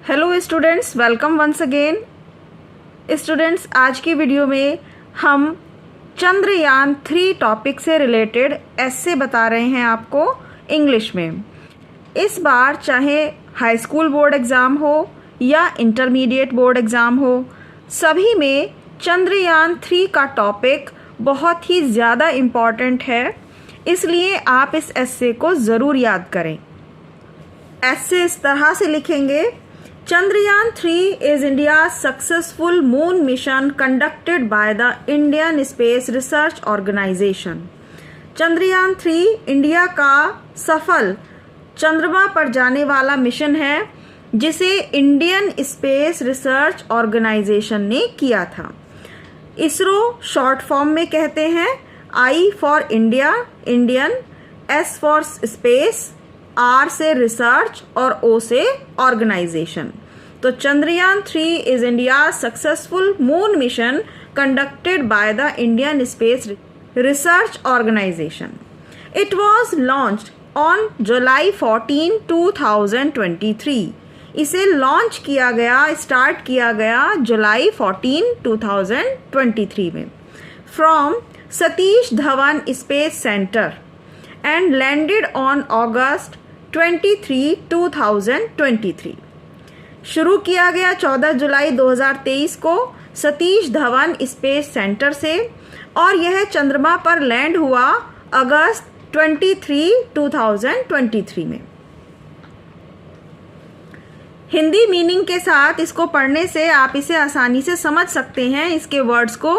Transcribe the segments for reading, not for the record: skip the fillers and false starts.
Hello students, welcome once again. Students, आज की video में हम चंद्रयान 3 टॉपिक से रिलेटेड ऐसे बता रहे हैं आपको इंग्लिश में। इस बार चाहे हाई स्कूल बोर्ड एग्ज़ाम हो या इंटरमीडिएट बोर्ड एग्ज़ाम हो, सभी में चंद्रयान 3 का टॉपिक बहुत ही ज़्यादा इम्पॉर्टेंट है, इसलिए आप इस एस्से को ज़रूर याद करें। एस्से इस तरह से लिखेंगे: Chandrayaan 3 is India's successful moon mission conducted by the Indian Space Research Organization. Chandrayaan 3 India का सफल चंद्रमा पर जाने वाला मिशन है जिसे इंडियन स्पेस रिसर्च ऑर्गेनाइजेशन ने किया था। इसरो शॉर्ट फॉर्म में कहते हैं। I for India, Indian, S for space, R से रिसर्च और ओ से ऑर्गेनाइजेशन। तो Chandrayaan 3 is India successful moon mission conducted by the Indian space research organisation. It was launched on July 14, 2023। इसे लॉन्च किया गया, स्टार्ट किया गया जुलाई 14, 2023 में from Satish Dhawan space centre and landed on August 23, 2023। शुरू किया गया 14 जुलाई 2023 को सतीश धवन स्पेस सेंटर से और यह चंद्रमा पर लैंड हुआ अगस्त 23, 2023 में। हिंदी मीनिंग के साथ इसको पढ़ने से आप इसे आसानी से समझ सकते हैं। इसके वर्ड्स को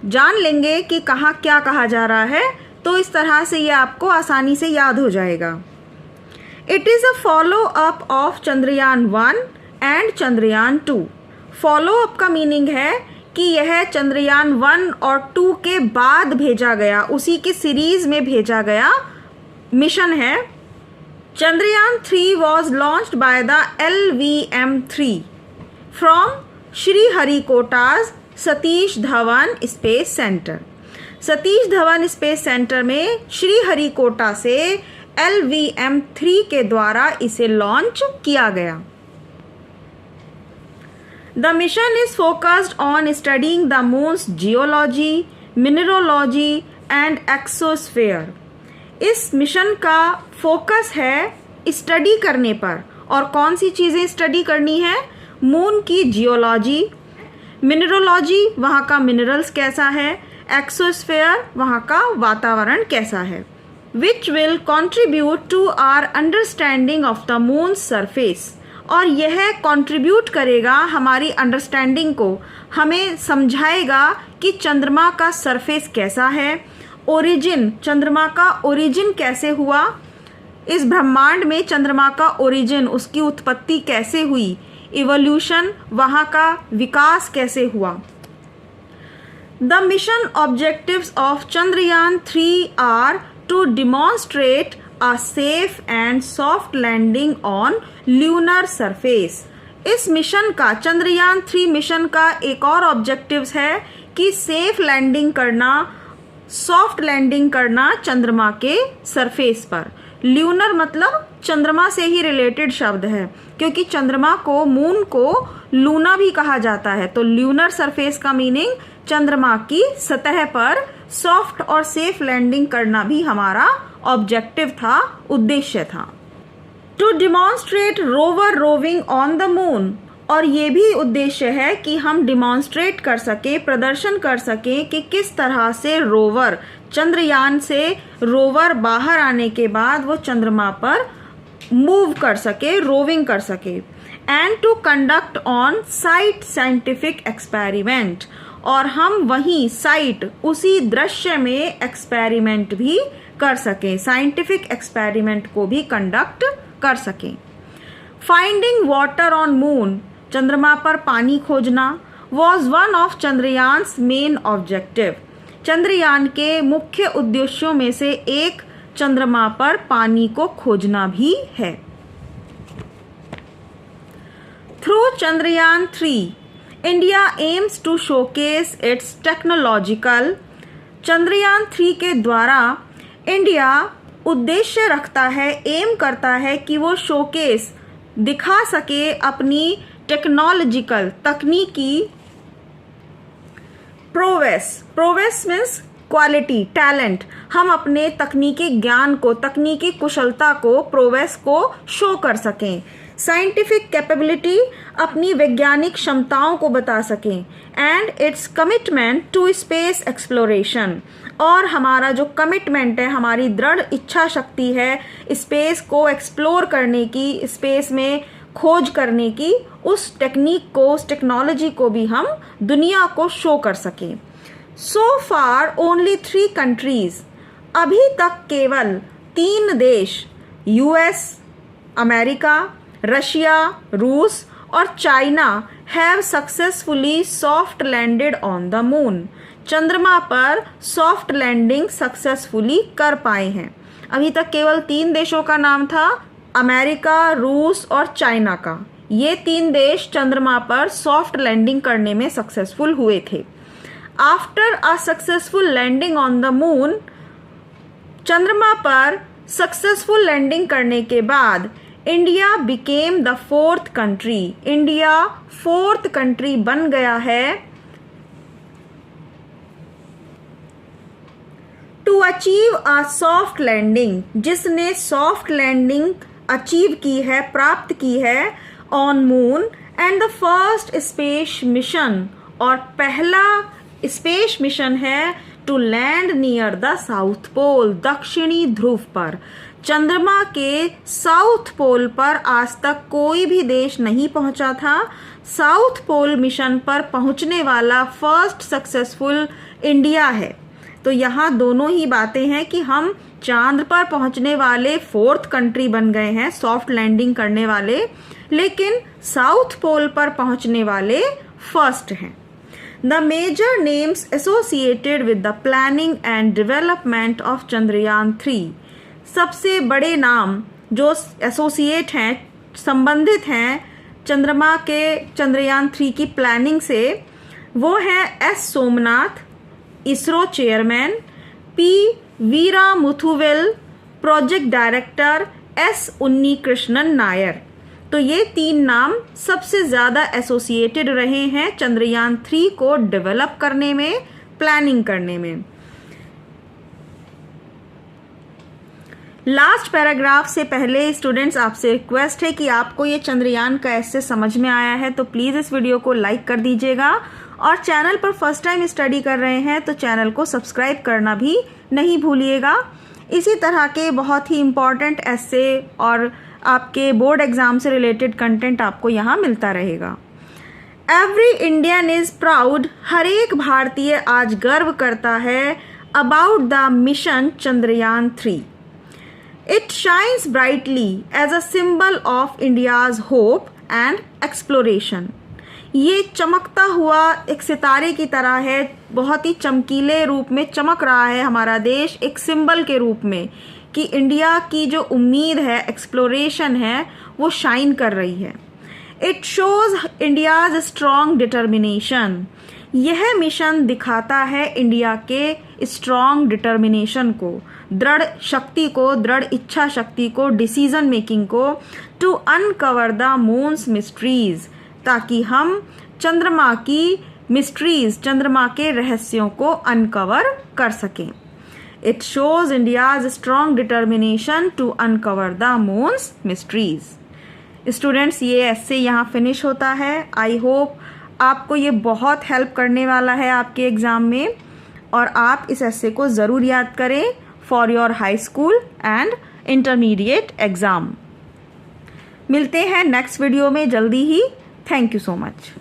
जान लेंगे कि कहाँ क्या कहा जा रहा है, तो इस तरह से ये आपको आसानी से याद हो जाएगा। It is a follow up of Chandrayaan 1 and Chandrayaan 2। Follow up का मीनिंग है कि यह चंद्रयान 1 और 2 के बाद भेजा गया, उसी की सीरीज में भेजा गया मिशन है। Chandrayaan 3 was launched by the LVM-3 from Sriharikota's Satish Dhawan space centre. Satish Dhawan space centre में श्रीहरिकोटा से LVM-3 के द्वारा इसे लॉन्च किया गया। The mission is focused on studying the moons geology, mineralogy and exosphere. इस मिशन का फोकस है स्टडी करने पर। और कौन सी चीज़ें स्टडी करनी है? मून की जियोलॉजी, मिनरोलॉजी, वहाँ का मिनरल्स कैसा है, एक्सोस्फेयर, वहाँ का वातावरण कैसा है, which will contribute to our understanding of the moon surface. और यह कॉन्ट्रीब्यूट करेगा हमारी अंडरस्टैंडिंग को, हमें समझाएगा कि चंद्रमा का सरफेस कैसा है, ओरिजिन, चंद्रमा का ओरिजिन कैसे हुआ, इस ब्रह्मांड में चंद्रमा का ओरिजिन, उसकी उत्पत्ति कैसे हुई, इवोल्यूशन, वहाँ का विकास कैसे हुआ। The mission objectives of Chandrayaan 3 are to demonstrate a safe and soft landing on lunar surface। इस मिशन का, चंद्रयान 3 मिशन का एक और ऑब्जेक्टिव्स है कि सेफ लैंडिंग करना, सॉफ्ट लैंडिंग करना चंद्रमा के सरफेस पर। ल्यूनर मतलब चंद्रमा से ही रिलेटेड शब्द है, क्योंकि चंद्रमा को, मून को लूना भी कहा जाता है। तो ल्यूनर सरफेस का मीनिंग चंद्रमा की सतह पर सॉफ्ट और सेफ लैंडिंग करना भी हमारा ऑब्जेक्टिव था, उद्देश्य था। To demonstrate rover roving on the moon. और ये भी उद्देश्य है कि हम डिमॉन्स्ट्रेट कर सके, प्रदर्शन कर सकें कि किस तरह से रोवर, चंद्रयान से रोवर बाहर आने के बाद वो चंद्रमा पर मूव कर सके, रोविंग कर सके। And to conduct on site scientific experiment. और हम वहीं साइट, उसी दृश्य में एक्सपेरिमेंट भी कर सकें, साइंटिफिक एक्सपेरिमेंट को भी कंडक्ट कर सकें। फाइंडिंग वाटर ऑन मून, चंद्रमा पर पानी खोजना, was one of Chandrayaan's main objective. Chandrayaan के मुख्य उद्देश्यों में से एक चंद्रमा पर पानी को खोजना भी है। Through Chandrayaan 3 India aims to showcase its technological. Chandrayaan 3 के द्वारा इंडिया उद्देश्य रखता है, एम करता है कि वो शोकेस, दिखा सके अपनी टेक्नोलॉजिकल तकनीकी प्रोवेस मीन्स क्वालिटी, टैलेंट। हम अपने तकनीकी ज्ञान को, तकनीकी कुशलता को, प्रोवेस को शो कर सकें। साइंटिफिक कैपेबिलिटी, अपनी वैज्ञानिक क्षमताओं को बता सकें। And its commitment to space exploration, और हमारा जो कमिटमेंट है, हमारी दृढ़ इच्छा शक्ति है स्पेस को एक्सप्लोर करने की, स्पेस में खोज करने की, उस टेक्निक को, उस टेक्नोलॉजी को भी हम दुनिया को शो कर सकें। सो फार ओनली 3 कंट्रीज, अभी तक केवल 3 देश, यूएस, अमेरिका, रशिया, रूस और China have successfully soft landed on the moon, चंद्रमा पर सॉफ्ट लैंडिंग सक्सेसफुली कर पाए हैं। अभी तक केवल 3 देशों का नाम था, अमेरिका, रूस और चाइना का। ये 3 देश चंद्रमा पर सॉफ्ट लैंडिंग करने में सक्सेसफुल हुए थे। After a successful landing on the moon, चंद्रमा पर सक्सेसफुल लैंडिंग करने के बाद India became the 4th country, India 4th country बन गया है to achieve a soft landing, जिसने सॉफ्ट लैंडिंग अचीव की है, प्राप्त की है on moon. And the first space mission, और पहला स्पेस मिशन है to land near the south pole, दक्षिणी ध्रुव पर। चंद्रमा के साउथ पोल पर आज तक कोई भी देश नहीं पहुंचा था। साउथ पोल मिशन पर पहुंचने वाला फर्स्ट सक्सेसफुल इंडिया है। तो यहाँ दोनों ही बातें हैं कि हम चांद पर पहुंचने वाले 4th कंट्री बन गए हैं, सॉफ्ट लैंडिंग करने वाले, लेकिन साउथ पोल पर पहुंचने वाले फर्स्ट हैं। The major names associated with the planning and development of Chandrayaan 3, सबसे बड़े नाम जो एसोसिएट हैं, संबंधित हैं चंद्रमा के चंद्रयान 3 की प्लानिंग से, वो हैं S Somnath, ISRO chairman, P Veera Muthuvel, project director, S Unni Krishnan Nair. तो ये 3 नाम सबसे ज़्यादा एसोसिएटेड रहे हैं चंद्रयान 3 को डेवलप करने में, प्लानिंग करने में। लास्ट पैराग्राफ से पहले स्टूडेंट्स आपसे रिक्वेस्ट है कि आपको ये चंद्रयान का ऐसे समझ में आया है तो प्लीज़ इस वीडियो को लाइक कर दीजिएगा, और चैनल पर फर्स्ट टाइम स्टडी कर रहे हैं तो चैनल को सब्सक्राइब करना भी नहीं भूलिएगा। इसी तरह के बहुत ही इम्पॉर्टेंट ऐसे और आपके बोर्ड एग्ज़ाम से रिलेटेड कंटेंट आपको यहाँ मिलता रहेगा। एवरी इंडियन इज़ प्राउड, हर एक भारतीय आज गर्व करता है about the mission Chandrayaan 3। It shines brightly as a symbol of India's hope and exploration. ये चमकता हुआ एक सितारे की तरह है, बहुत ही चमकीले रूप में चमक रहा है हमारा देश, एक सिंबल के रूप में कि इंडिया की जो उम्मीद है, एक्सप्लोरेशन है, वो शाइन कर रही है। It shows India's strong determination, यह मिशन दिखाता है इंडिया के स्ट्रॉन्ग डिटर्मिनेशन को, दृढ़ शक्ति को, दृढ़ इच्छा शक्ति को, डिसीजन मेकिंग को, to uncover the moon's mysteries, ताकि हम चंद्रमा की मिस्ट्रीज, चंद्रमा के रहस्यों को अनकवर कर सकें। It shows India's strong determination to uncover the moon's mysteries. Students, ये ऐसे यहाँ फिनिश होता है। आई होप आपको ये बहुत हेल्प करने वाला है आपके एग्ज़ाम में, और आप इस ऐसे को ज़रूर याद करें for your high school and intermediate exam. मिलते हैं नेक्स्ट वीडियो में जल्दी ही। Thank you so much.